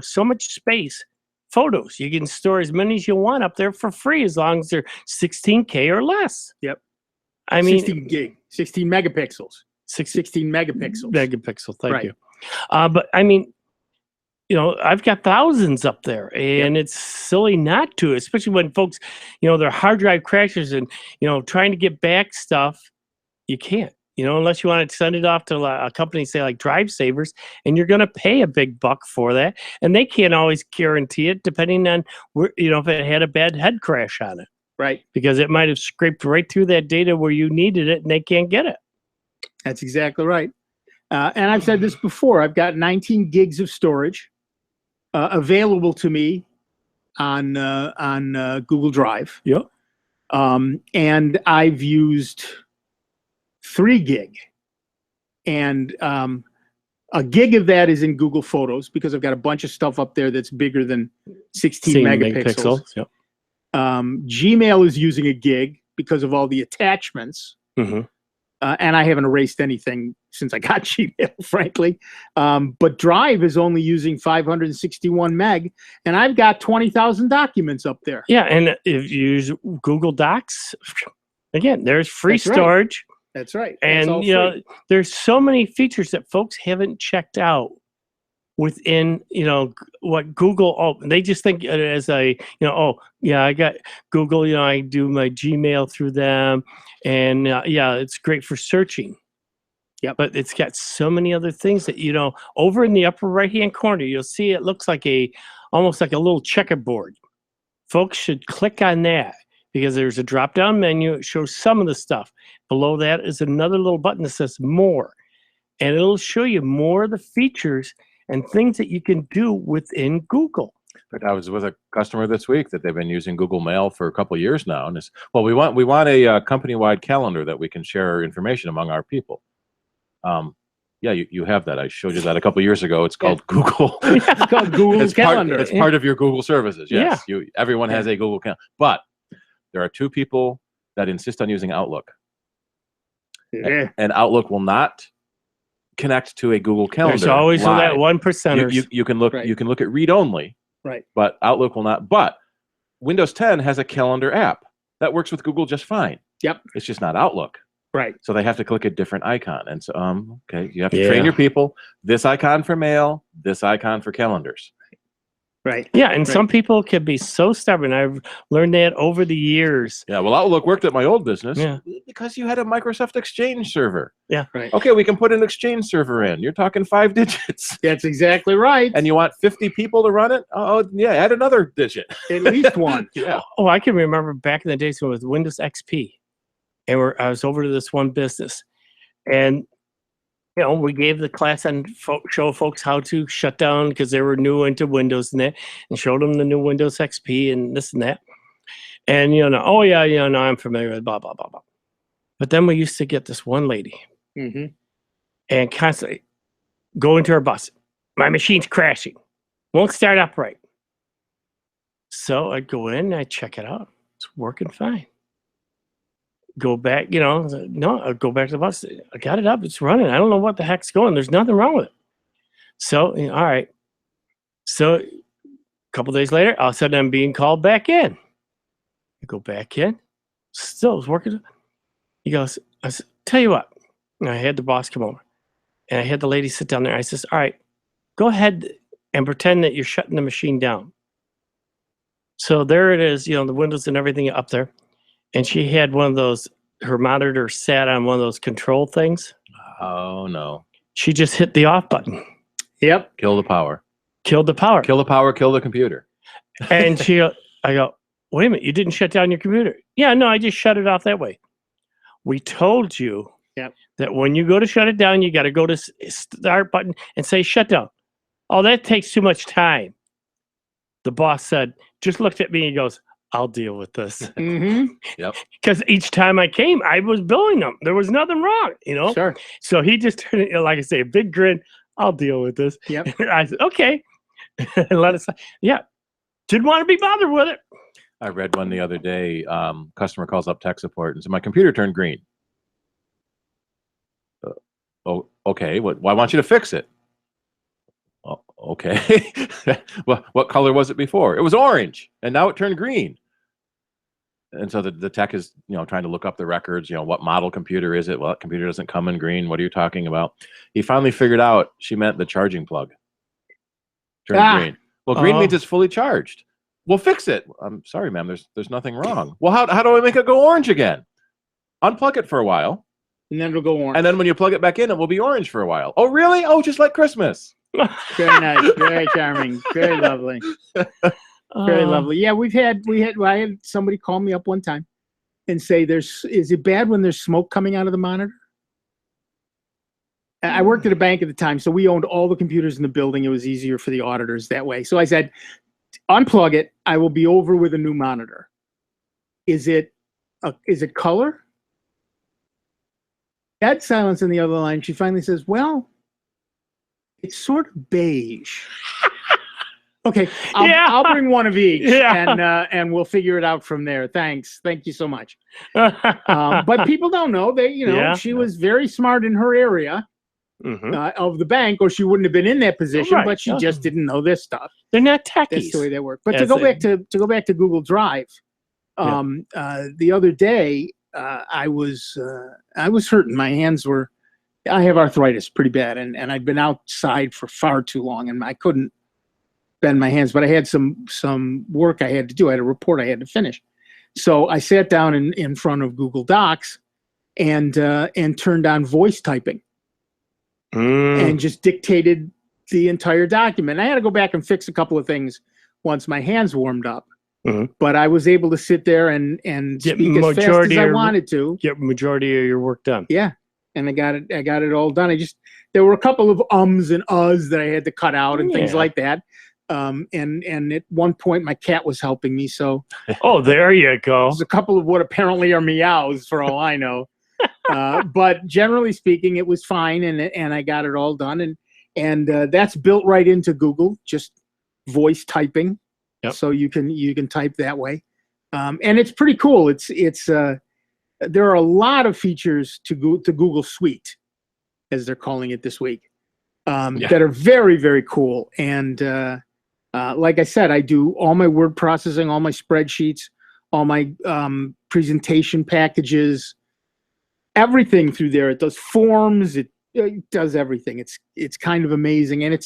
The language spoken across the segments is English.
so much space. Photos, you can store as many as you want up there for free as long as they're 16K or less. Yep. I mean, 16 gig, 16 megapixels, 16 megapixels. Megapixel, thank you. But I mean, I've got thousands up there, and it's silly not to, especially when folks, their hard drive crashes and, trying to get back stuff, you can't, unless you want to send it off to a company, say like Drive Savers, and you're going to pay a big buck for that. And they can't always guarantee it depending on where, if it had a bad head crash on it. Right. Because it might have scraped right through that data where you needed it and they can't get it. That's exactly right. And I've said this before, I've got 19 gigs of storage available to me on Google Drive. Yep. And I've used 3 gig. And a gig of that is in Google Photos because I've got a bunch of stuff up there that's bigger than 16 megapixels. Yep. Gmail is using a gig because of all the attachments. Mm-hmm. And I haven't erased anything since I got Gmail, frankly. But Drive is only using 561 meg, and I've got 20,000 documents up there. Yeah, and if you use Google Docs, again, there's free That's right. storage. That's right. And, there's so many features that folks haven't checked out within, what Google, they just think it as I got Google, I do my Gmail through them. And it's great for searching. Yeah, but it's got so many other things that, over in the upper right-hand corner, you'll see it looks like almost like a little checkerboard. Folks should click on that because there's a drop-down menu. It shows some of the stuff. Below that is another little button that says more. And it'll show you more of the features and things that you can do within Google. I was with a customer this week that they've been using Google Mail for a couple of years now, and we want a company-wide calendar that we can share information among our people. You have that. I showed you that a couple of years ago. It's called Google. It's called Google Calendar. It's part of your Google services. Yes, everyone has a Google Calendar, but there are 2 people that insist on using Outlook, and Outlook will not connect to a Google Calendar. There's always that 1%. You can look. Right. You can look at read only. Right. But Outlook will not. But Windows 10 has a calendar app that works with Google just fine. Yep. It's just not Outlook. Right. So they have to click a different icon. And so, okay, you have to train your people. This icon for mail, this icon for calendars. Right. Yeah, and some people can be so stubborn. I've learned that over the years. Yeah, well, Outlook worked at my old business because you had a Microsoft Exchange server. Yeah. Right. Okay, we can put an Exchange server in. You're talking 5 digits. That's exactly right. And you want 50 people to run it? Oh, yeah, add another digit. At least one. Yeah. Oh, I can remember back in the days when it was Windows XP. And I was over to this one business. And we gave the class and show folks how to shut down because they were new into Windows and that, and showed them the new Windows XP and this and that. And, I'm familiar with blah, blah, blah, blah. But then we used to get this one lady and constantly go into her bus. My machine's crashing. Won't start up right. So I'd go in and I'd check it out. It's working fine. Go back, no, I'll go back to the bus. I got it up. It's running. I don't know what the heck's going. There's nothing wrong with it. So, all right. So a couple days later, all of a sudden I'm being called back in. I go back in. Still it's working. He goes, I said, tell you what. And I had the boss come over. And I had the lady sit down there. I says, all right, go ahead and pretend that you're shutting the machine down. So there it is, the windows and everything up there. And she had one of those, her monitor sat on one of those control things. Oh, no. She just hit the off button. Yep. Kill the power. Killed the power. Kill the power, kill the computer. And I go, wait a minute, you didn't shut down your computer. Yeah, no, I just shut it off that way. We told you that when you go to shut it down, you got to go to start button and say shut down. Oh, that takes too much time. The boss said, just looked at me and he goes, I'll deal with this. Yep. Because each time I came, I was billing them. There was nothing wrong, Sure. So he just turned it, like I say, a big grin. I'll deal with this. Yep. I said, okay. And let us. Yeah. Didn't want to be bothered with it. I read one the other day. Customer calls up tech support and said, my computer turned green. Oh, okay. Well, I want you to fix it. Oh, okay. Well, what color was it before? It was orange, and now it turned green. And so the tech is, trying to look up the records. What model computer is it? Well, that computer doesn't come in green. What are you talking about? He finally figured out she meant the charging plug turned green. Well, green means it's fully charged. We'll fix it. I'm sorry, ma'am. There's nothing wrong. Well, how do I make it go orange again? Unplug it for a while. And then it'll go orange. And then when you plug it back in, it will be orange for a while. Oh, really? Oh, just like Christmas. Very nice. Very charming. Very lovely. Very lovely. Yeah, I had somebody call me up one time and say, is it bad when there's smoke coming out of the monitor? I worked at a bank at the time, so we owned all the computers in the building. It was easier for the auditors that way. So I said, unplug it. I will be over with a new monitor. Is it color? That silence on the other line. She finally says, well, it's sort of beige. Okay, I'll bring one of each, and we'll figure it out from there. Thanks, thank you so much. But people don't know that she was very smart in her area of the bank, or she wouldn't have been in that position. Right. But she just didn't know this stuff. They're not techies. That's the way they work. But to go back to Google Drive, the other day I was hurting. My hands were. I have arthritis pretty bad, and I'd been outside for far too long, and I couldn't bend my hands, but I had some work I had to do. I had a report I had to finish. So I sat down in front of Google Docs and turned on voice typing and just dictated the entire document. I had to go back and fix a couple of things once my hands warmed up. But I was able to sit there and speak as fast as I wanted to. Get majority of your work done. Yeah. And I got it all done. There were a couple of ums and uhs that I had to cut out and things like that. And at one point my cat was helping me. So there you go. There's a couple of what apparently are meows for all I know. But generally speaking, it was fine, and I got it all done. And that's built right into Google, just voice typing. Yep. So you can type that way. And it's pretty cool. There are a lot of features to Google Suite, as they're calling it this week, that are very, very cool. And like I said, I do all my word processing, all my spreadsheets, all my presentation packages, everything through there. It does forms. It does everything. It's kind of amazing. And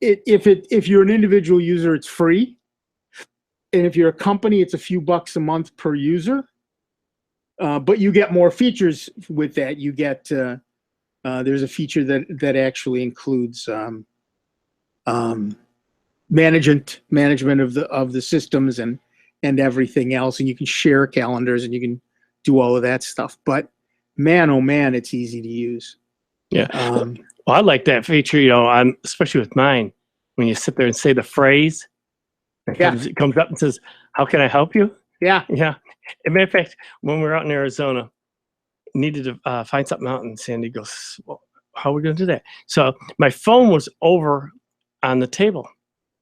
if you're an individual user, it's free. And if you're a company, it's a few bucks a month per user. But you get more features with that. You get there's a feature that actually includes management of the systems and everything else, and you can share calendars and you can do all of that stuff. But man, oh man, it's easy to use. Yeah. Well, I like that feature. Especially with mine, when you sit there and say the phrase, it comes up and says, "How can I help you?" Yeah. Yeah. As a matter of fact, when we were out in Arizona, needed to find something out, and Sandy goes, well, how are we going to do that? So my phone was over on the table.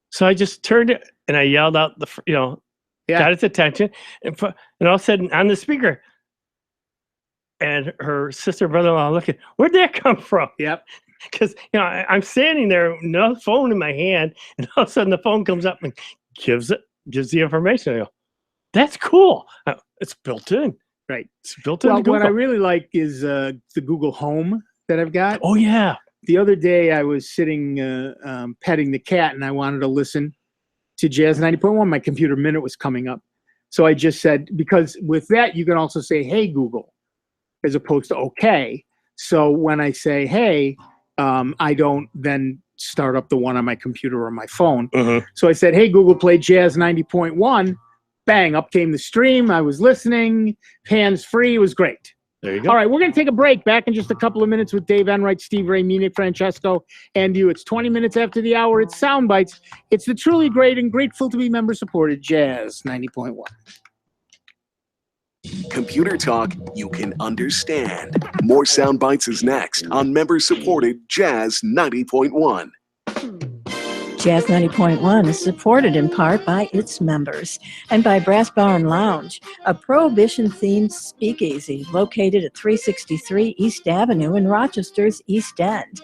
So I just turned it and I yelled out got its attention. And all of a sudden on the speaker, and her sister, brother-in-law looking, where'd that come from? Yep. Because, I'm standing there, no phone in my hand, and all of a sudden the phone comes up and gives the information. I go, that's cool. It's built in. Right. It's built in. Well, what I really like is the Google Home that I've got. Oh, yeah. The other day I was sitting petting the cat, and I wanted to listen to Jazz 90.1. My computer minute was coming up. So I just said, because with that, you can also say, hey, Google, as opposed to okay. So when I say, hey, I don't then start up the one on my computer or my phone. So I said, hey, Google, play Jazz 90.1. Bang, up came the stream. I was listening, hands-free. It was great. There you go. All right, we're going to take a break. Back in just a couple of minutes with Dave Enright, Steve Ray, Munich, Francesco, and you. It's 20 minutes after the hour. It's Sound Bytes. It's the truly great and grateful to be member-supported Jazz 90.1. Computer talk you can understand. More Sound Bytes is next on member-supported Jazz 90.1. Jazz 90.1 is supported in part by its members and by Brass Bar and Lounge, a Prohibition-themed speakeasy located at 363 East Avenue in Rochester's East End.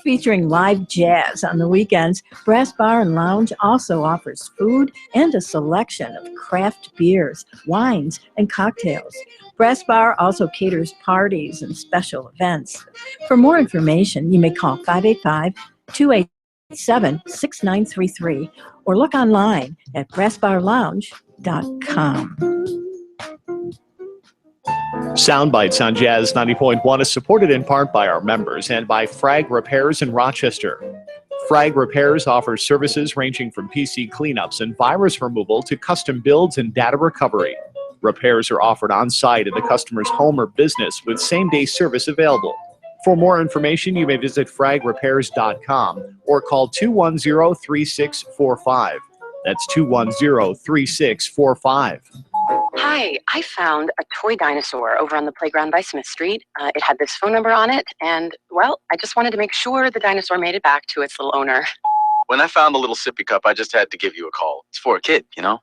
Featuring live jazz on the weekends, Brass Bar and Lounge also offers food and a selection of craft beers, wines, and cocktails. Brass Bar also caters parties and special events. For more information, you may call 585-287-6933 or look online at brassbarlounge.com. Sound Bytes on Jazz 90.1 is supported in part by our members and by Frag Repairs in Rochester. Frag Repairs offers services ranging from PC cleanups and virus removal to custom builds and data recovery. Repairs are offered on-site at the customer's home or business with same-day service available. For more information, you may visit fragrepairs.com or call 210-3645. That's 210-3645. Hi, I found a toy dinosaur over on the playground by Smith Street. It had this phone number on it, and, well, I just wanted to make sure the dinosaur made it back to its little owner. When I found the little sippy cup, I just had to give you a call. It's for a kid, you know?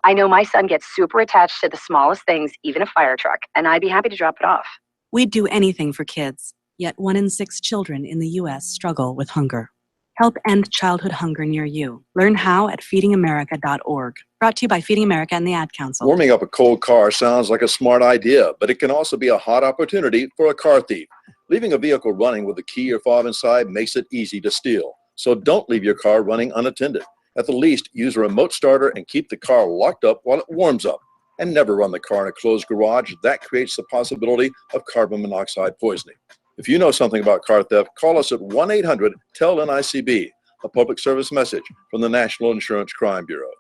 I know my son gets super attached to the smallest things, even a fire truck, and I'd be happy to drop it off. We'd do anything for kids, yet 1 in 6 children in the U.S. struggle with hunger. Help end childhood hunger near you. Learn how at feedingamerica.org. Brought to you by Feeding America and the Ad Council. Warming up a cold car sounds like a smart idea, but it can also be a hot opportunity for a car thief. Leaving a vehicle running with a key or fob inside makes it easy to steal. So don't leave your car running unattended. At the least, use a remote starter and keep the car locked up while it warms up. And never run the car in a closed garage. That creates the possibility of carbon monoxide poisoning. If you know something about car theft, call us at 1-800-TEL-NICB, a public service message from the National Insurance Crime Bureau.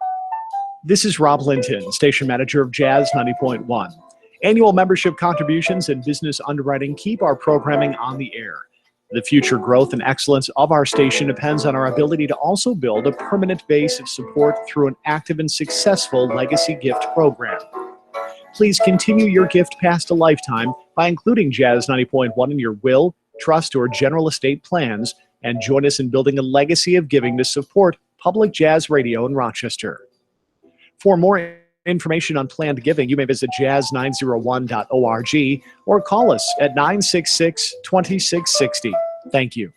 This is Rob Linton, station manager of Jazz 90.1. Annual membership contributions and business underwriting keep our programming on the air. The future growth and excellence of our station depends on our ability to also build a permanent base of support through an active and successful legacy gift program. Please continue your gift past a lifetime by including Jazz 90.1 in your will, trust, or general estate plans, and join us in building a legacy of giving to support public jazz radio in Rochester. For more information on planned giving, you may visit jazz901.org or call us at 966-2660. Thank you.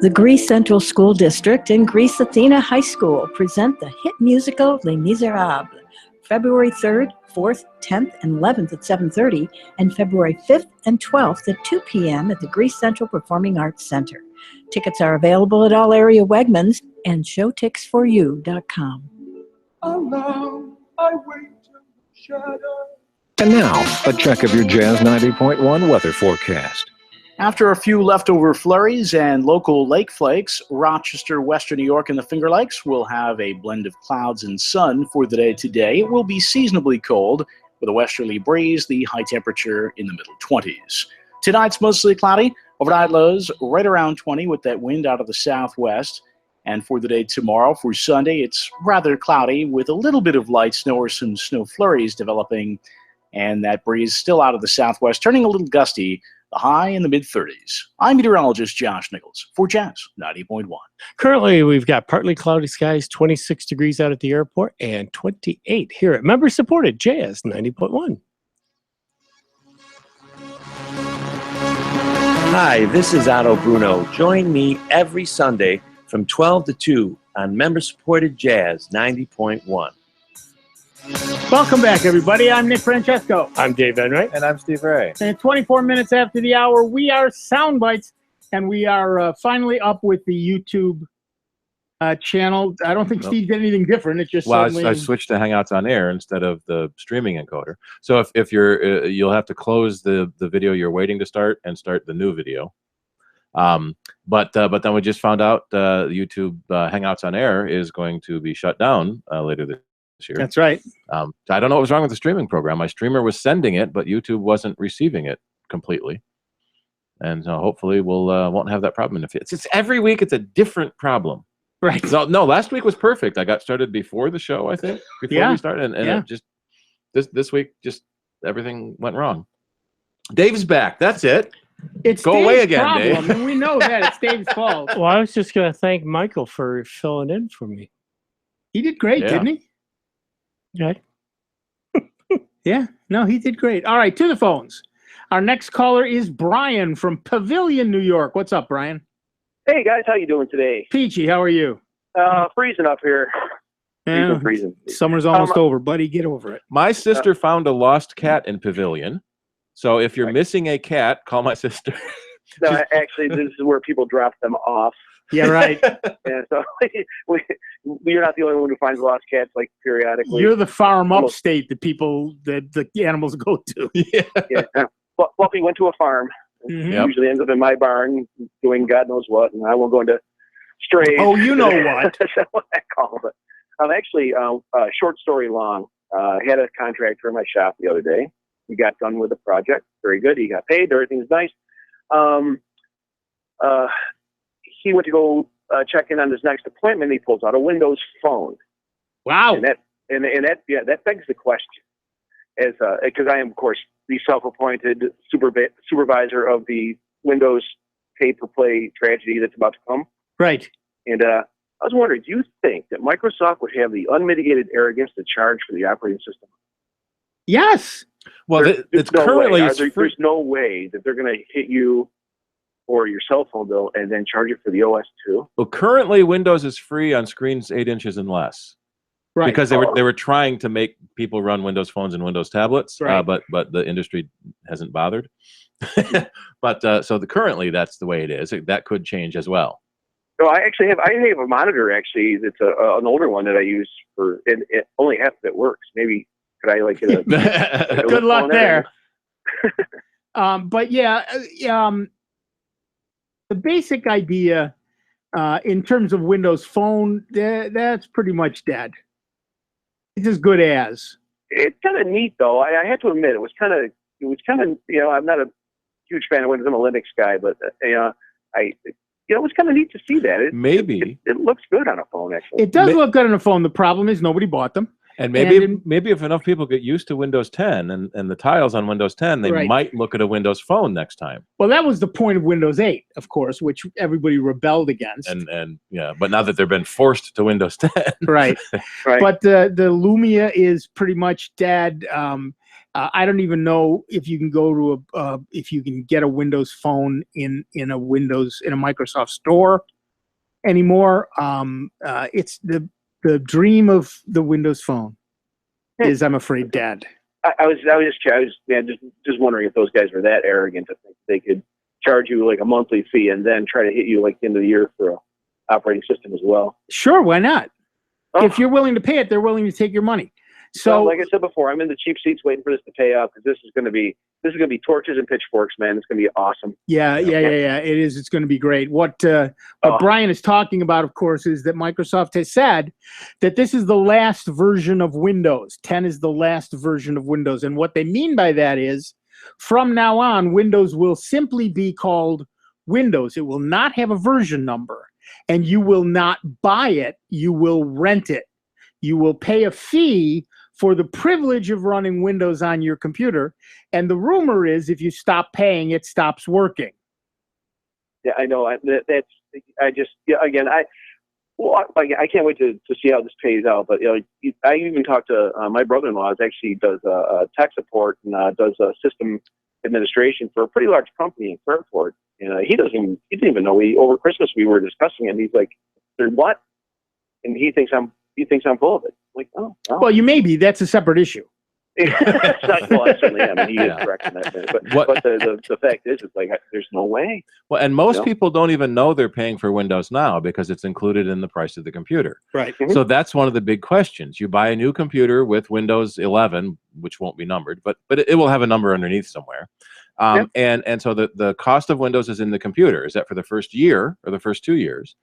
The Greece Central School District and Greece Athena High School present the hit musical Les Miserables, February 3rd, 4th, 10th, and 11th at 7:30, and February 5th and 12th at 2 p.m. at the Greece Central Performing Arts Center. Tickets are available at all area Wegmans and showtixforyou.com. Alone, I wait in the shadow. And now, a check of your Jazz 90.1 weather forecast. After a few leftover flurries and local lake flakes, Rochester, Western New York, and the Finger Lakes will have a blend of clouds and sun for the day today. It will be seasonably cold with a westerly breeze, the high temperature in the middle 20s. Tonight's mostly cloudy, overnight lows right around 20 with that wind out of the southwest. And for the day tomorrow, for Sunday, it's rather cloudy with a little bit of light snow or some snow flurries developing, and that breeze still out of the southwest, turning a little gusty. The high in the mid-30s. I'm meteorologist Josh Nichols for Jazz 90.1. Currently, we've got partly cloudy skies, 26 degrees out at the airport, and 28 here at member-supported Jazz 90.1. Hi, this is Otto Bruno. Join me every Sunday from 12 to 2 on member-supported Jazz 90.1. Welcome back, everybody. I'm Nick Francesco. I'm Dave Enright. And I'm Steve Ray. And 24 minutes after the hour, we are Sound Bytes, and we are finally up with the YouTube channel. I don't think Steve did anything different. It just I switched to Hangouts on Air instead of the streaming encoder. So if you're, you'll have to close the video you're waiting to start and start the new video. But then we just found out YouTube Hangouts on Air is going to be shut down later this year. That's right. I don't know what was wrong with the streaming program. My streamer was sending it, but YouTube wasn't receiving it completely. And so hopefully we'll won't have that problem. It's every week it's a different problem. Right. So no, last week was perfect. I got started before the show, I think, before we started, and it just this week just everything went wrong. Dave's back. That's it. It's Go Dave's away again, problem, Dave. and we know that it's Dave's fault. Well, I was just going to thank Michael for filling in for me. He did great, Yeah. didn't he? Yeah. Yeah. No, he did great. All right, to the phones. Our next caller is Brian from Pavilion, New York. What's up, Brian? Hey guys, how you doing today? Peachy, how are you? Freezing up here. Yeah, Freezing. Summer's almost over, buddy. Get over it. My sister found a lost cat in Pavilion. So if you're missing a cat, call my sister. No, actually, this is where people drop them off. Yeah, right. And so you're not the only one who finds lost cats like periodically. You're the farm upstate that the animals go to. Yeah. Fluffy went to a farm. Mhm. Usually ends up in my barn doing God knows what, and I won't go into strays. Oh, you know what? That's what I call it. I'm actually, short story long, I had a contractor in my shop the other day. He got done with the project. Very good. He got paid. Everything's nice. He went to go check in on his next appointment. He pulls out a Windows phone. Wow. And that begs the question, as because I am, of course, the self-appointed supervisor of the Windows pay-per-play tragedy that's about to come. Right. And I was wondering, do you think that Microsoft would have the unmitigated arrogance to charge for the operating system? Yes. Well, it's currently there's no way that they're going to hit you or your cell phone bill and then charge you for the OS too. Well, currently Windows is free on screens 8 inches and less. Right. Because they were trying to make people run Windows phones and Windows tablets, right. But the industry hasn't bothered. But so currently that's the way it is. That could change as well. So I have a monitor actually that's an older one that I use for, and only half of it works. Maybe could I get a good luck there. But yeah, the basic idea in terms of Windows Phone, that's pretty much dead. It's as good as. It's kind of neat though. I have to admit it was kind of I'm not a huge fan of Windows. I'm a Linux guy, but it was kind of neat to see that. It looks good on a phone actually. It does look good on a phone. The problem is nobody bought them. And maybe if enough people get used to Windows 10 and the tiles on Windows 10, they might look at a Windows Phone next time. Well, that was the point of Windows 8, of course, which everybody rebelled against. And yeah, but now that they've been forced to Windows 10, right. But the Lumia is pretty much dead. I don't even know if you can go to if you can get a Windows Phone in a Microsoft store anymore. It's the dream of the Windows Phone is, I'm afraid, dead. I was just wondering if those guys were that arrogant to think they could charge you like a monthly fee and then try to hit you like the end of the year for an operating system as well. Sure, why not? If you're willing to pay it, they're willing to take your money. So, like I said before, I'm in the cheap seats waiting for this to pay out because this is going to be torches and pitchforks, man. It's going to be awesome. Yeah. It is. It's going to be great. What Brian is talking about, of course, is that Microsoft has said that this is the last version of Windows. 10 is the last version of Windows. And what they mean by that is, from now on, Windows will simply be called Windows. It will not have a version number. And you will not buy it. You will rent it. You will pay a fee for the privilege of running Windows on your computer. And the rumor is if you stop paying, it stops working. Yeah, I know. I can't wait to see how this pays out. But I even talked to my brother-in-law. Actually does tech support and does system administration for a pretty large company in Fairport. And he didn't even know. Over Christmas we were discussing it. And he's like, "What?" And he thinks I'm full of it. I'm like, oh. Well, you may be. That's a separate issue. Well, I certainly am. He is correct in that. But the fact is, it's like there's no way. Well, and most people don't even know they're paying for Windows now because it's included in the price of the computer. Right. So that's one of the big questions. You buy a new computer with Windows 11, which won't be numbered, but it will have a number underneath somewhere. And so the cost of Windows is in the computer. Is that for the first year or the first 2 years?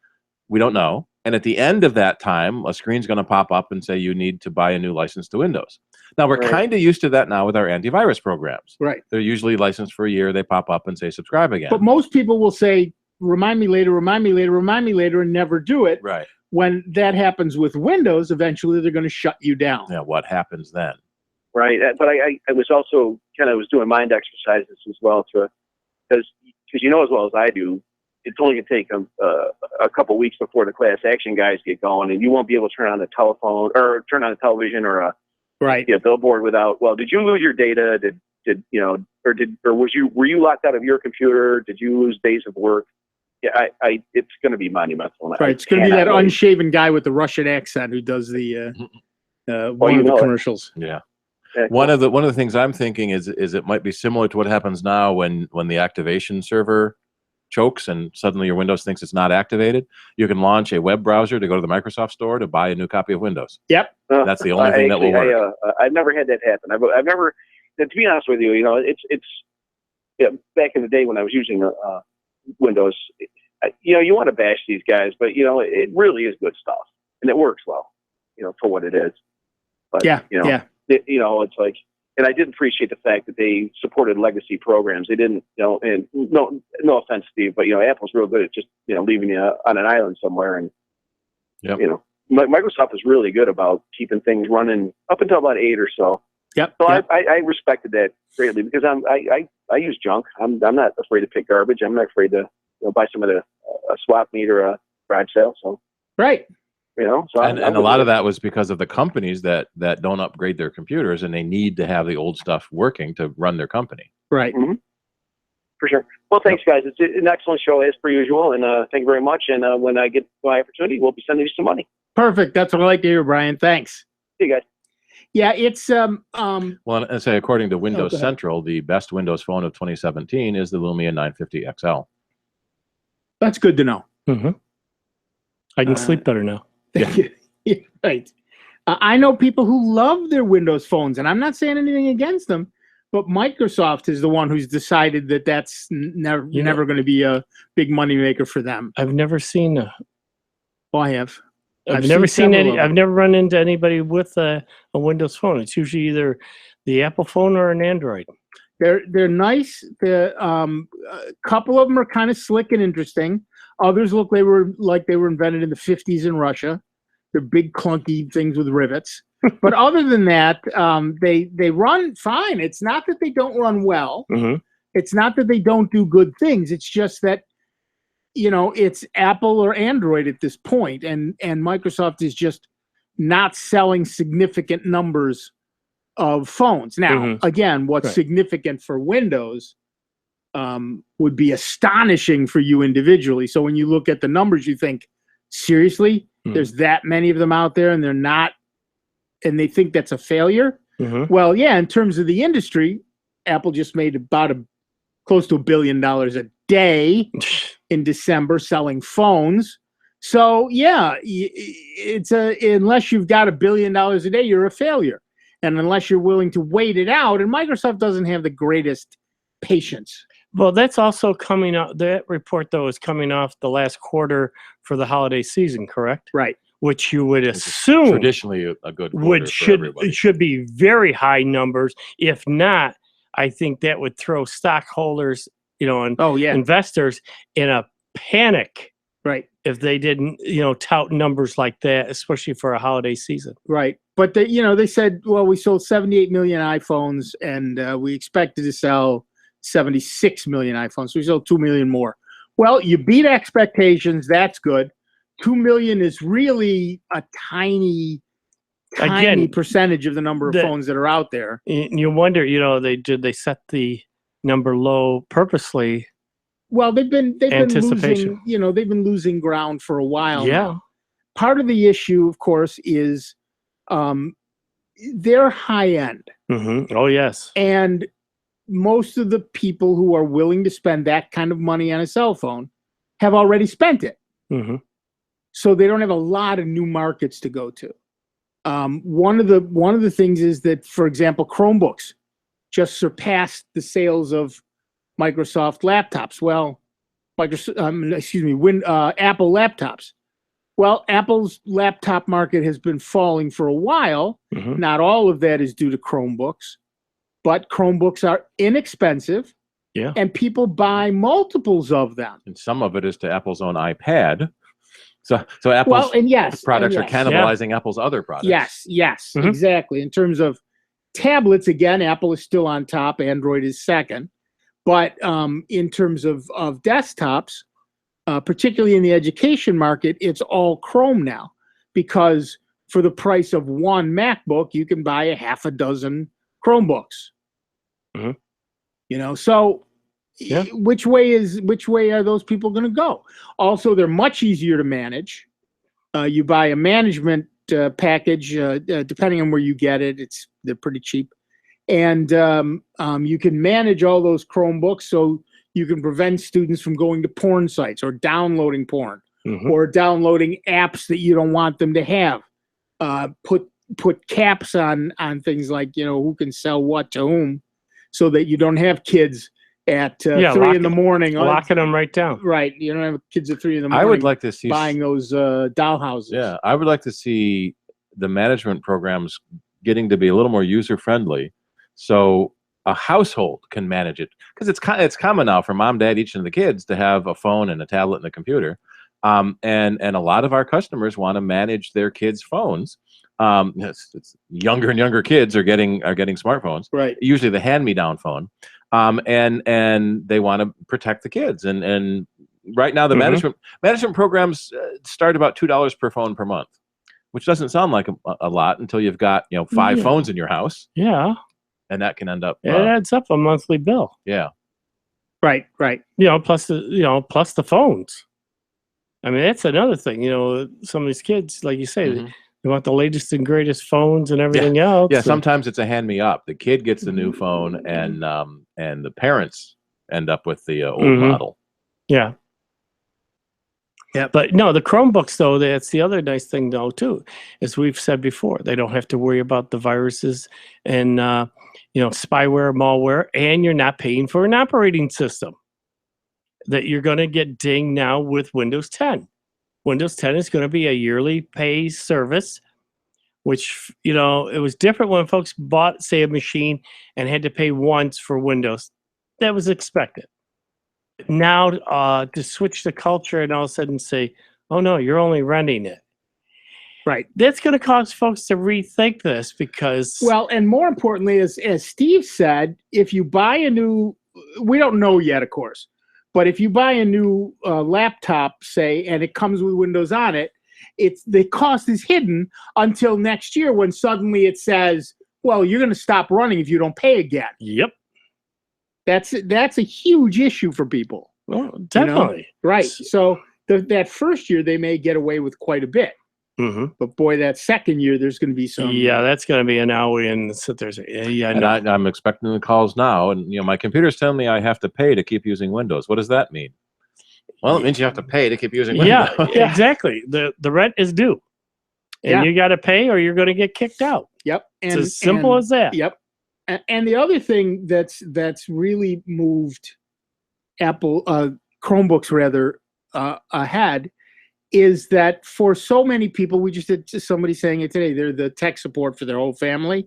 We don't know. And at the end of that time, a screen's going to pop up and say you need to buy a new license to Windows. Now, we're kind of used to that now with our antivirus programs. Right. They're usually licensed for a year. They pop up and say subscribe again. But most people will say, remind me later, remind me later, remind me later, and never do it. Right. When that happens with Windows, eventually they're going to shut you down. Yeah, what happens then? Right. But I was also was doing mind exercises as well because because you know as well as I do, it's only going to take a couple weeks before the class action guys get going, and you won't be able to turn on the telephone or turn on the television or a billboard without. Well, did you lose your data? Did you know, or were you locked out of your computer? Did you lose days of work? Yeah, it's going to be monumental. Right, it's going to be that unshaven guy with the Russian accent who does the one of the commercials. Yeah. One of the things I'm thinking is it might be similar to what happens now when the activation server chokes and suddenly your Windows thinks it's not activated. You can launch a web browser to go to the Microsoft Store to buy a new copy of Windows. Yep. That's the only thing that will work. I've never had that happen. I've never, to be honest with you, you know, it's back in the day when I was using Windows, you know, you want to bash these guys, but you know, it really is good stuff and it works well, you know, for what it is. But you know, you know, it's like, and I did appreciate the fact that they supported legacy programs. They didn't, you know, and no offense, Steve, but you know, Apple's real good at just, you know, leaving you on an island somewhere. And you know, Microsoft is really good about keeping things running up until about 8 or so. Yep. So I respected that greatly because I use junk. I'm not afraid to pick garbage. I'm not afraid to, you know, buy some of a swap meet or a garage sale. So you know, so and a lot of that was because of the companies that don't upgrade their computers and they need to have the old stuff working to run their company. Right. Mm-hmm. For sure. Well, thanks, guys. It's an excellent show as per usual, and thank you very much. And when I get my opportunity, we'll be sending you some money. Perfect. That's what I like to hear, Brian. Thanks. See you guys. Yeah, it's well, and say according to Windows Central, the best Windows phone of 2017 is the Lumia 950 XL. That's good to know. Mm-hmm. I can sleep better now. Yeah. Right. I know people who love their Windows phones, and I'm not saying anything against them, but Microsoft is the one who's decided that that's never going to be a big moneymaker for them. I've never seen I have. I've never seen any. I've never run into anybody with a Windows phone. It's usually either the Apple phone or an Android. They're nice. A couple of them are kind of slick and interesting. Others look like they were invented in the 50s in Russia. They're big clunky things with rivets. But other than that, they run fine. It's not that they don't run well. Mm-hmm. It's not that they don't do good things. It's just that, you know, it's Apple or Android at this point, and Microsoft is just not selling significant numbers of phones. Now, again, what's significant for Windows would be astonishing for you individually. So when you look at the numbers, you think, seriously, there's that many of them out there, and they're not, and they think that's a failure. Well, yeah, in terms of the industry, Apple just made about close to $1 billion a day in December selling phones. So yeah, it's unless you've got $1 billion a day, you're a failure. And unless you're willing to wait it out, and Microsoft doesn't have the greatest patience. Well, that's also coming out. That report, though, is coming off the last quarter for the holiday season, correct? Right. Which you would assume traditionally a good quarter it should be very high numbers. If not, I think that would throw stockholders, you know, and investors in a panic. Right. If they didn't, you know, tout numbers like that, especially for a holiday season. Right. But they said, well, we sold 78 million iPhones, and we expected to sell 76 million iPhones. So we sold 2 million more. Well, you beat expectations. That's good. 2 million is really a tiny percentage of the number of phones that are out there. You wonder, you know, they set the number low purposely. Well, they've been losing, you know, they've been losing ground for a while. Yeah. Now. Part of the issue, of course, is they're high end. Oh, yes. And most of the people who are willing to spend that kind of money on a cell phone have already spent it. So they don't have a lot of new markets to go to. One of the things is that, for example, Chromebooks just surpassed the sales of Microsoft laptops. Well, Apple laptops. Well, Apple's laptop market has been falling for a while. Not all of that is due to Chromebooks, but Chromebooks are inexpensive. Yeah. And people buy multiples of them. And some of it is to Apple's own iPad. So Apple's products are cannibalizing Apple's other products. Yes, exactly. In terms of tablets, again, Apple is still on top. Android is second. But in terms of desktops, particularly in the education market, it's all Chrome now, because for the price of one MacBook, you can buy a half a dozen Chromebooks. Mm-hmm. You know, so yeah. which way are those people going to go? Also, they're much easier to manage. You buy a management package, depending on where you get it, they're pretty cheap, and you can manage all those Chromebooks, so you can prevent students from going to porn sites or downloading porn, mm-hmm. or downloading apps that you don't want them to have. Put caps on things like, you know, who can sell what to whom, so that you don't have kids at 3 in the morning locking them right down. Right, you don't have kids at 3 in the morning. I would like to see buying those dollhouses. Yeah, I would like to see the management programs getting to be a little more user friendly, so a household can manage it, because it's common now for mom, dad, each of the kids to have a phone and a tablet and a computer, and a lot of our customers want to manage their kids' phones. It's younger and younger kids are getting smartphones, right? Usually the hand-me-down phone, and they want to protect the kids. And right now the mm-hmm. management programs start about $2 per phone per month, which doesn't sound like a lot until you've got 5 phones in your house. Yeah. And that can end up. It adds up a monthly bill. Yeah. Right. Plus the phones. I mean, that's another thing. Some of these kids, like you say, mm-hmm. they want the latest and greatest phones and everything else. Yeah. Sometimes it's a hand me up. The kid gets the new phone, and the parents end up with the old mm-hmm. model. Yeah. Yeah, but no, the Chromebooks, though, that's the other nice thing, though, too, as we've said before. They don't have to worry about the viruses and, spyware, malware, and you're not paying for an operating system that you're going to get dinged now with Windows 10. Windows 10 is going to be a yearly pay service, which, it was different when folks bought, say, a machine and had to pay once for Windows. That was expected. Now to switch the culture and all of a sudden say, oh no, you're only renting it. Right. That's going to cause folks to rethink this, because... Well, and more importantly, as Steve said, if you buy a new... We don't know yet, of course. But if you buy a new laptop, say, and it comes with Windows on it, the cost is hidden until next year, when suddenly it says, well, you're going to stop running if you don't pay again. Yep. That's a huge issue for people. Well, definitely. Right. So that first year, they may get away with quite a bit. Mm-hmm. But boy, that second year, there's going to be some... Yeah, that's going to be an owie, and sit there. And I'm expecting the calls now, and my computer's telling me I have to pay to keep using Windows. What does that mean? Well, it means you have to pay to keep using Windows. Yeah, exactly. The rent is due, and you got to pay, or you're going to get kicked out. Yep. It's as simple as that. Yep. And the other thing that's really moved Apple Chromebooks rather ahead is that for so many people, we just had somebody saying it today, they're the tech support for their whole family.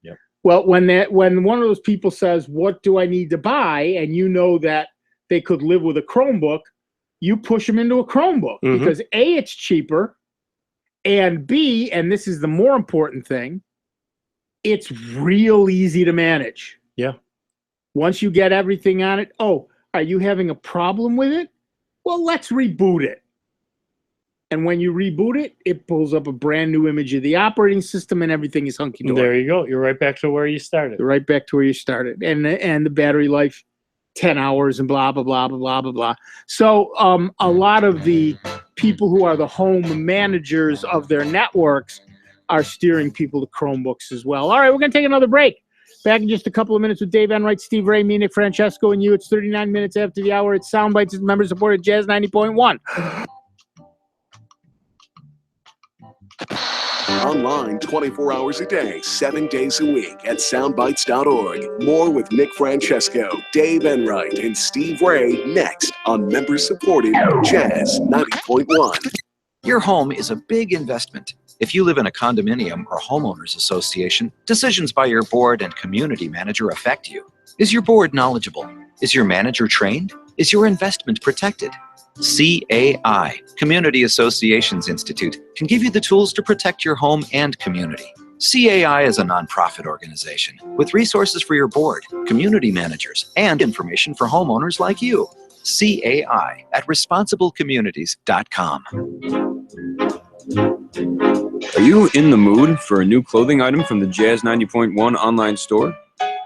Yep. Well, when one of those people says, what do I need to buy? And you know that they could live with a Chromebook, you push them into a Chromebook, mm-hmm. because A, it's cheaper, and B, and this is the more important thing, it's real easy to manage. Yeah. Once you get everything on it, are you having a problem with it? Well, let's reboot it. And when you reboot it, it pulls up a brand new image of the operating system, and everything is hunky-dory. There you go. You're right back to where you started. You're right back to where you started. And the battery life, 10 hours and blah, blah, blah, blah, blah, blah, blah. So a lot of the people who are the home managers of their networks are steering people to Chromebooks as well. All right, we're going to take another break. Back in just a couple of minutes with Dave Enright, Steve Ray, me, Nick Francesco, and you. It's 39 minutes after the hour. It's Soundbites. It's member-supported Jazz 90.1. Online 24 hours a day, 7 days a week at soundbites.org. More with Nick Francesco, Dave Enright, and Steve Ray next on member-supported Jazz 90.1. Your home is a big investment. If you live in a condominium or homeowners association, decisions by your board and community manager affect you. Is your board knowledgeable? Is your manager trained? Is your investment protected? CAI, Community Associations Institute, can give you the tools to protect your home and community. CAI is a nonprofit organization with resources for your board, community managers, and information for homeowners like you. CAI at responsiblecommunities.com. Are you in the mood for a new clothing item from the Jazz 90.1 online store?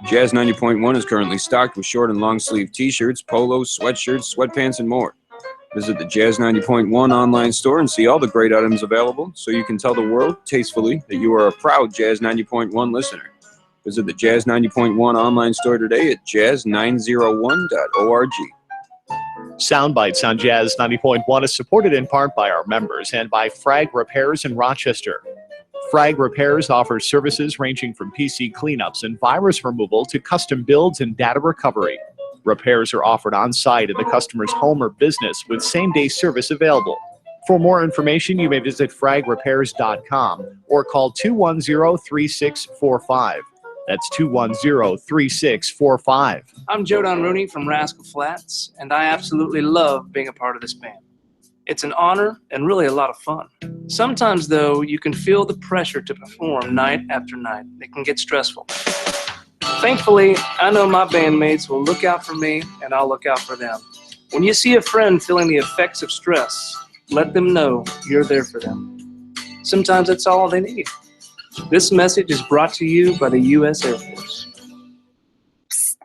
Jazz 90.1 is currently stocked with short and long sleeve t-shirts, polos, sweatshirts, sweatpants, and more. Visit the Jazz 90.1 online store and see all the great items available so you can tell the world tastefully that you are a proud Jazz 90.1 listener. Visit the Jazz 90.1 online store today at jazz901.org. Sound Bytes on Jazz 90.1 is supported in part by our members and by Frag Repairs in Rochester. Frag Repairs offers services ranging from PC cleanups and virus removal to custom builds and data recovery. Repairs are offered on-site in the customer's home or business with same-day service available. For more information, you may visit fragrepairs.com or call 210-3645. That's 210-3645. I'm Jodan Rooney from Rascal Flatts, and I absolutely love being a part of this band. It's an honor and really a lot of fun. Sometimes, though, you can feel the pressure to perform night after night. It can get stressful. Thankfully, I know my bandmates will look out for me, and I'll look out for them. When you see a friend feeling the effects of stress, let them know you're there for them. Sometimes that's all they need. This message is brought to you by the U.S. Air Force.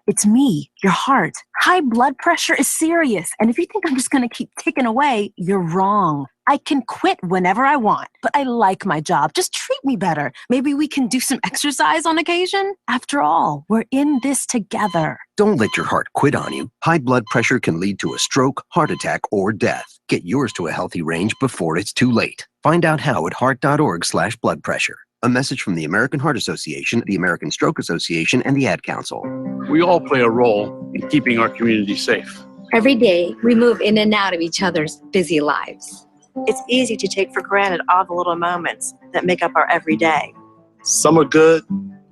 It's me, your heart. High blood pressure is serious, and if you think I'm just going to keep ticking away, you're wrong. I can quit whenever I want, but I like my job. Just treat me better. Maybe we can do some exercise on occasion. After all, we're in this together. Don't let your heart quit on you. High blood pressure can lead to a stroke, heart attack, or death. Get yours to a healthy range before it's too late. Find out how at heart.org/blood pressure. A message from the American Heart Association, the American Stroke Association, and the Ad Council. We all play a role in keeping our community safe. Every day, we move in and out of each other's busy lives. It's easy to take for granted all the little moments that make up our everyday. Some are good,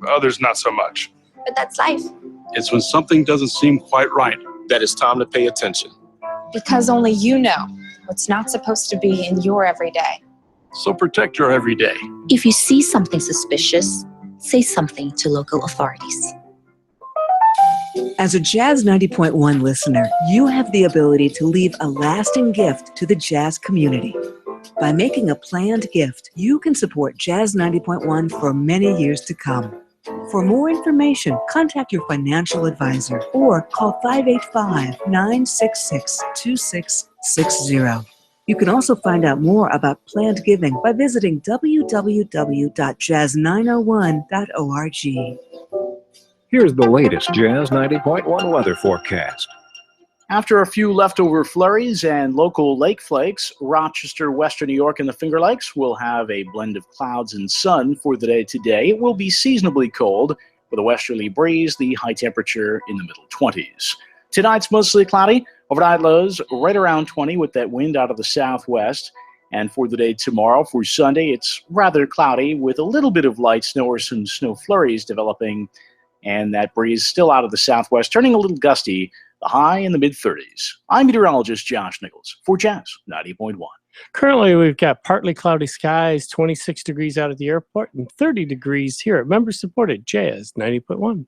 others not so much. But that's life. It's when something doesn't seem quite right that it's time to pay attention. Because only you know what's not supposed to be in your everyday. So protect your everyday. If you see something suspicious, say something to local authorities. As a Jazz 90.1 listener, you have the ability to leave a lasting gift to the jazz community. By making a planned gift, you can support Jazz 90.1 for many years to come. For more information, contact your financial advisor or call 585-966-2660. You can also find out more about planned giving by visiting www.jazz901.org. Here's the latest Jazz 90.1 weather forecast. After a few leftover flurries and local lake flakes, Rochester, Western New York, and the Finger Lakes will have a blend of clouds and sun for the day today. It will be seasonably cold with a westerly breeze, the high temperature in the middle 20s. Tonight's mostly cloudy, overnight lows right around 20 with that wind out of the southwest. And for the day tomorrow, for Sunday, it's rather cloudy with a little bit of light snow or some snow flurries developing. And that breeze still out of the southwest, turning a little gusty, the high in the mid-30s. I'm meteorologist Josh Nichols for Jazz 90.1. Currently, we've got partly cloudy skies, 26 degrees out at the airport, and 30 degrees here at member-supported Jazz 90.1.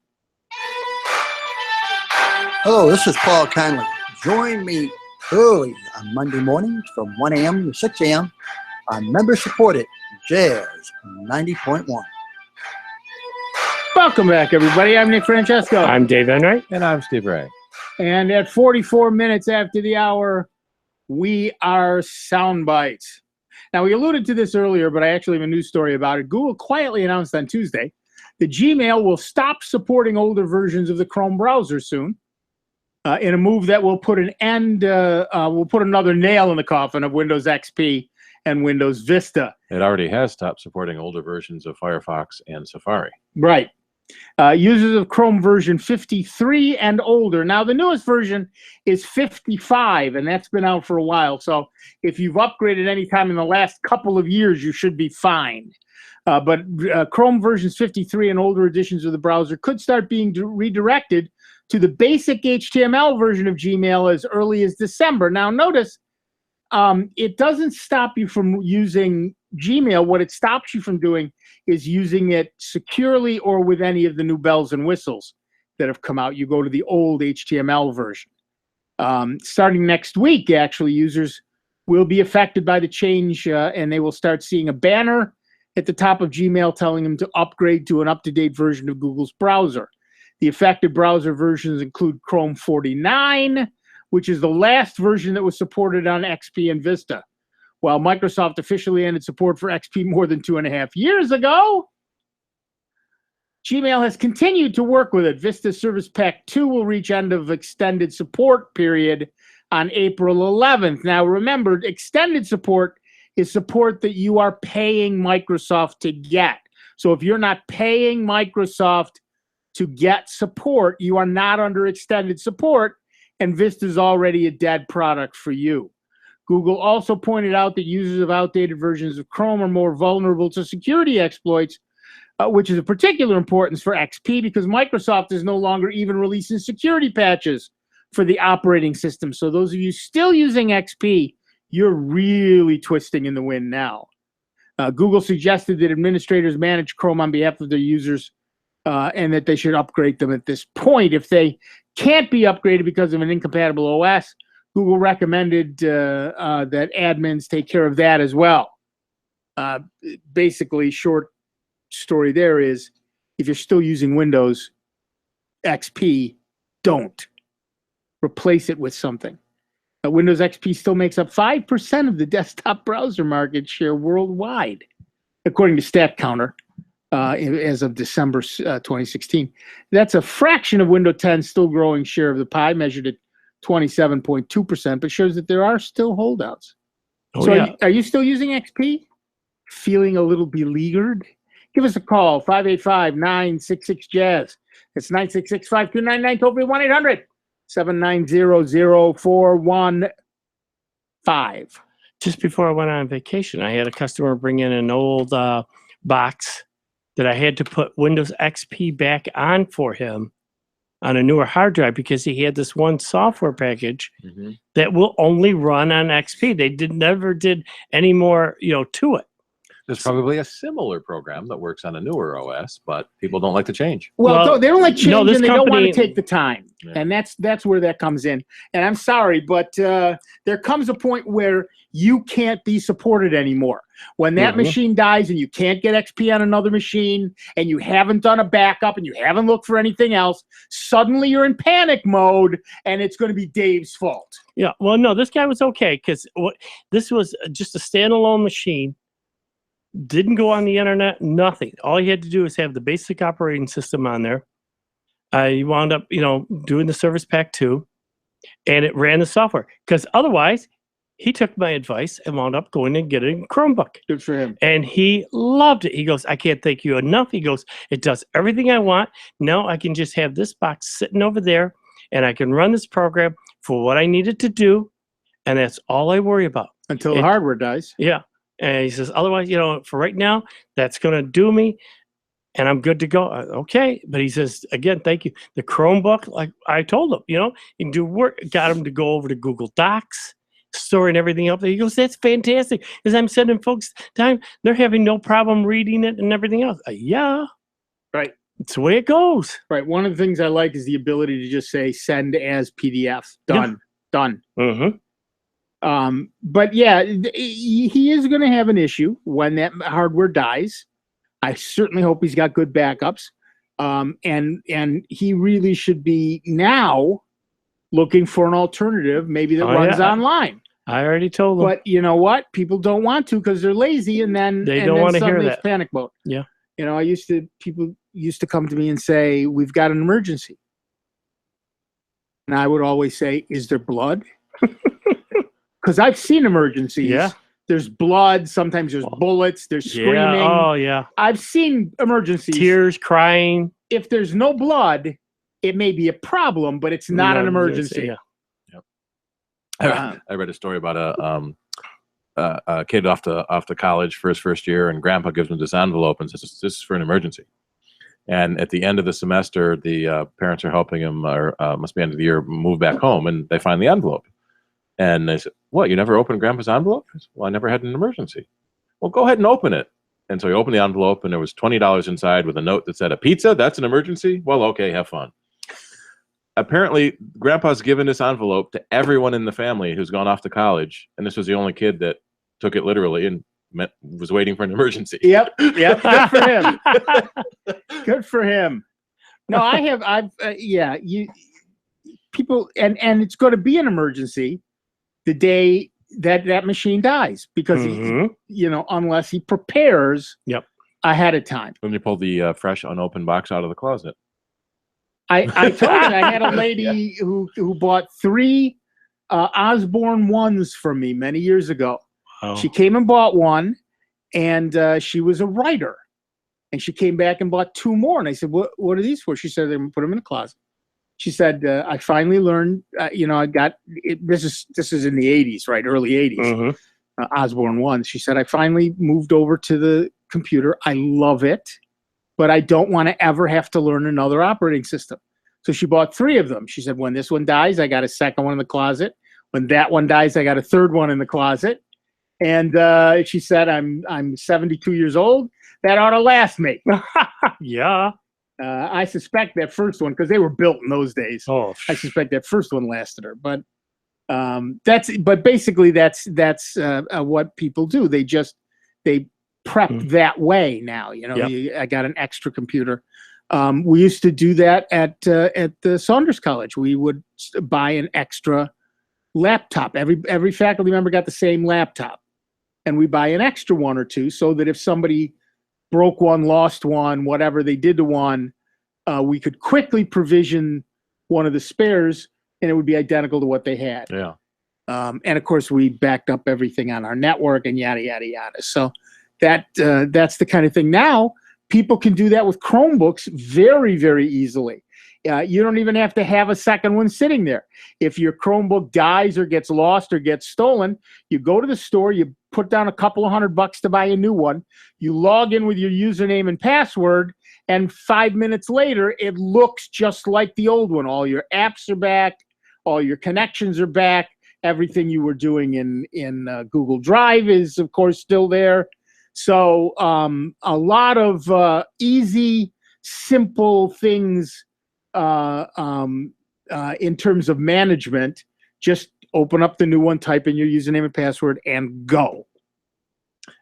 Hello, this is Paul Conley. Join me early on Monday mornings from 1 a.m. to 6 a.m. on member-supported Jazz 90.1. Welcome back, everybody. I'm Nick Francesco. I'm Dave Enright. And I'm Steve Ray. And at 44 minutes after the hour, we are Sound Bytes. Now, we alluded to this earlier, but I actually have a news story about it. Google quietly announced on Tuesday that Gmail will stop supporting older versions of the Chrome browser soon, in a move that will put another nail in the coffin of Windows XP and Windows Vista. It already has stopped supporting older versions of Firefox and Safari. Right. Users of Chrome version 53 and older. Now, the newest version is 55, and that's been out for a while. So if you've upgraded any time in the last couple of years, you should be fine. But Chrome versions 53 and older editions of the browser could start being redirected to the basic HTML version of Gmail as early as December. Now, notice it doesn't stop you from using Gmail, what it stops you from doing is using it securely or with any of the new bells and whistles that have come out. You go to the old HTML version. Starting next week, actually, users will be affected by the change, and they will start seeing a banner at the top of Gmail telling them to upgrade to an up-to-date version of Google's browser. The affected browser versions include Chrome 49, which is the last version that was supported on XP and Vista. While Microsoft officially ended support for XP more than 2.5 years ago, Gmail has continued to work with it. Vista Service Pack 2 will reach end of extended support period on April 11th. Now, remember, extended support is support that you are paying Microsoft to get. So if you're not paying Microsoft to get support, you are not under extended support, and Vista is already a dead product for you. Google also pointed out that users of outdated versions of Chrome are more vulnerable to security exploits, which is of particular importance for XP because Microsoft is no longer even releasing security patches for the operating system. So those of you still using XP, you're really twisting in the wind now. Google suggested that administrators manage Chrome on behalf of their users and that they should upgrade them at this point. If they can't be upgraded because of an incompatible OS, Google recommended that admins take care of that as well. Basically, short story there is, if you're still using Windows XP, don't. Replace it with something. Windows XP still makes up 5% of the desktop browser market share worldwide, according to StatCounter, as of December 2016. That's a fraction of Windows 10's still growing share of the pie, measured at 27.2%, but shows that there are still holdouts. Oh, so yeah. are you still using XP? Feeling a little beleaguered? Give us a call, 585-966-JAZZ. It's 966-5299, toll free 1-800-790-0415. Just before I went on vacation, I had a customer bring in an old box that I had to put Windows XP back on for him on a newer hard drive because he had this one software package that will only run on XP. They never did any more, to it. There's probably a similar program that works on a newer OS, but people don't like to change. Well, they don't like change, no, and they don't want to company- take the time. Yeah. And that's where that comes in. And I'm sorry, but there comes a point where you can't be supported anymore. When that machine dies and you can't get XP on another machine and you haven't done a backup and you haven't looked for anything else, suddenly you're in panic mode and it's going to be Dave's fault. Yeah, well, no, this guy was okay because this was just a standalone machine. Didn't go on the internet, nothing. All he had to do was have the basic operating system on there. He wound up, doing the Service Pack 2, and it ran the software. Because otherwise, he took my advice and wound up going and getting a Chromebook. Good for him. And he loved it. He goes, I can't thank you enough. He goes, it does everything I want. Now I can just have this box sitting over there, and I can run this program for what I need it to do, and that's all I worry about. Until the hardware dies. Yeah. And he says, otherwise, for right now, that's going to do me, and I'm good to go. Okay. But he says, again, thank you. The Chromebook, like I told him, you can do work. Got him to go over to Google Docs, storing everything up there. He goes, that's fantastic. Because I'm sending folks time, they're having no problem reading it and everything else. Yeah. Right. It's the way it goes. Right. One of the things I like is the ability to just say, send as PDF. Done. Yeah. Done. But yeah, he is going to have an issue when that hardware dies. I certainly hope he's got good backups. And he really should be now looking for an alternative, maybe that runs online. I already told him. But you know what? People don't want to because they're lazy, and then they don't want to hear that. It's panic mode. Yeah. People used to come to me and say, "We've got an emergency," and I would always say, "Is there blood?" Because I've seen emergencies. Yeah. There's blood. Sometimes there's bullets. There's screaming. Yeah. Oh, yeah. I've seen emergencies. Tears, crying. If there's no blood, it may be a problem, but it's not an emergency. Yeah. Yep. I read a story about a kid off to college for his first year, and grandpa gives him this envelope and says, this is for an emergency. And at the end of the semester, the parents are helping him, or must be end of the year, move back home, and they find the envelope. And they said, what, you never opened grandpa's envelope? I said, well, I never had an emergency. Well, go ahead and open it. And so he opened the envelope, and there was $20 inside with a note that said, a pizza? That's an emergency? Well, okay, have fun. Apparently, Grandpa's given this envelope to everyone in the family who's gone off to college, and this was the only kid that took it literally and was waiting for an emergency. Yep. Good for him. Good for him. No, people, and it's going to be an emergency the day that machine dies, because unless he prepares ahead of time. When you pull the fresh unopened box out of the closet. I told you, I had a lady who bought 3 Osborne ones from me many years ago. Oh. She came and bought one, and she was a writer. And she came back and bought 2 more. And I said, what are these for? She said, I'm going to put them in the closet. She said, I finally learned, I got, this is in the 80s, right? Early 80s, Osborne ones. She said, I finally moved over to the computer. I love it, but I don't want to ever have to learn another operating system. So she bought 3 of them. She said, when this one dies, I got a second one in the closet. When that one dies, I got a third one in the closet. And she said, I'm 72 years old. That ought to last me. Yeah. I suspect that first one, because they were built in those days. Oh, I suspect that first one lasted her. But basically that's what people do. They prep that way now. I got an extra computer. We used to do that at the Saunders College. We would buy an extra laptop. Every faculty member got the same laptop, and we buy an extra one or two so that if somebody broke one, lost one, whatever they did to one, we could quickly provision one of the spares, and it would be identical to what they had. Yeah. And of course, we backed up everything on our network and yada yada yada. So that's the kind of thing. Now people can do that with Chromebooks very, very easily. You don't even have to have a second one sitting there. If your Chromebook dies or gets lost or gets stolen, you go to the store, you put down a couple of $100 to buy a new one, you log in with your username and password, and 5 minutes later, it looks just like the old one. All your apps are back, all your connections are back, everything you were doing in Google Drive is, of course, still there. So a lot of easy, simple things in terms of management. Just open up the new one, type in your username and password, and go.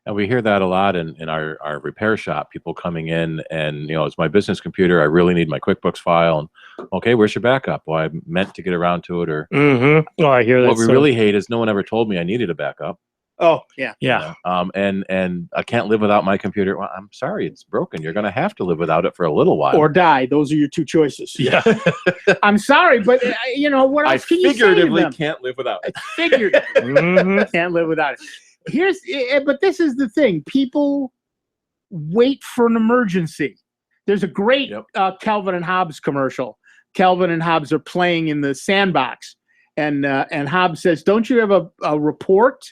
And we hear that a lot in our repair shop, people coming in and, it's my business computer. I really need my QuickBooks file. And, okay, where's your backup? Well, I meant to get around to it. Or Oh, I hear that. What we really hate is no one ever told me I needed a backup. Oh, yeah. Yeah. And I can't live without my computer. Well, I'm sorry, it's broken. You're going to have to live without it for a little while. Or die. Those are your 2 choices. Yeah. I'm sorry, but what else can you say to figuratively them? can't live without it. Figuratively can't live without it. But this is the thing. People wait for an emergency. There's a great Calvin and Hobbes commercial. Calvin and Hobbes are playing in the sandbox, and Hobbes says, "Don't you have a report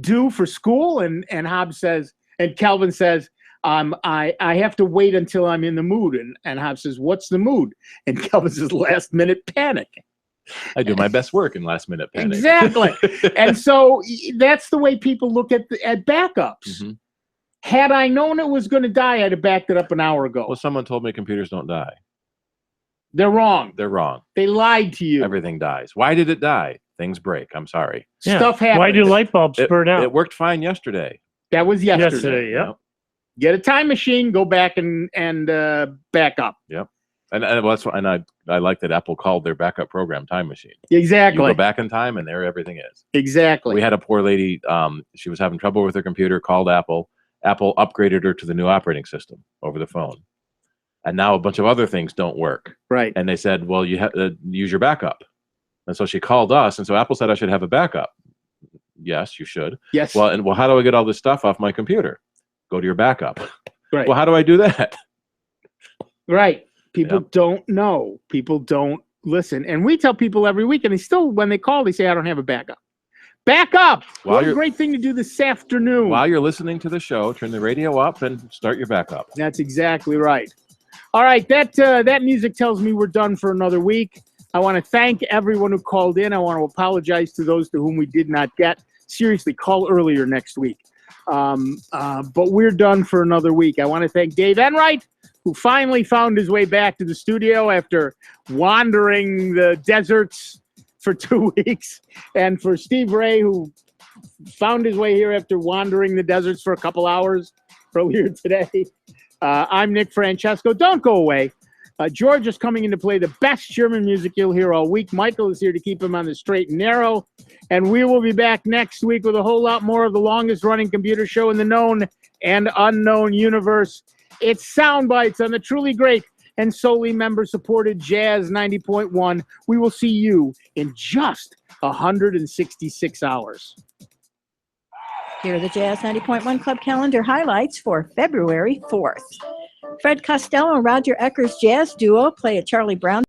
due for school?" And Hobbes says, and Calvin says, I have to wait until I'm in the mood. And Hobbes says, "What's the mood?" And Calvin says, "Last minute panic." I do my best work in last minute panic. Exactly. And so that's the way people look at backups. Had I known it was going to die, I'd have backed it up an hour ago. Well, someone told me computers don't die. They're wrong. They're wrong. They lied to you. Everything dies. Why did it die? Things break. I'm sorry. Yeah. Stuff happens. Why do light bulbs burn out? It worked fine yesterday. That was yesterday. Yeah. Get a time machine, go back and back up. Yep. And that's why, and I like that Apple called their backup program Time Machine. Exactly. You go back in time, and there everything is. Exactly. We had a poor lady. She was having trouble with her computer. Called Apple. Apple upgraded her to the new operating system over the phone, and now a bunch of other things don't work. Right. And they said, "Well, you have to use your backup." And so she called us, and so Apple said I should have a backup. Yes, you should. Yes. Well, how do I get all this stuff off my computer? Go to your backup. Right. Well, how do I do that? Right. People don't know. People don't listen. And we tell people every week, and they still, when they call, they say, "I don't have a backup." Back up. What a great thing to do this afternoon. While you're listening to the show, turn the radio up and start your backup. That's exactly right. All right. That music tells me we're done for another week. I want to thank everyone who called in. I want to apologize to those to whom we did not get. Seriously, call earlier next week. But we're done for another week. I want to thank Dave Enright, who finally found his way back to the studio after wandering the deserts for 2 weeks, and for Steve Ray, who found his way here after wandering the deserts for a couple hours earlier today. I'm Nick Francesco. Don't go away. George is coming in to play the best German music you'll hear all week. Michael is here to keep him on the straight and narrow. And we will be back next week with a whole lot more of the longest-running computer show in the known and unknown universe. It's Sound Bites on the truly great and solely member-supported Jazz 90.1. We will see you in just 166 hours. Here are the Jazz 90.1 Club calendar highlights for February 4th. Fred Costello and Roger Ecker's jazz duo play at Charlie Brown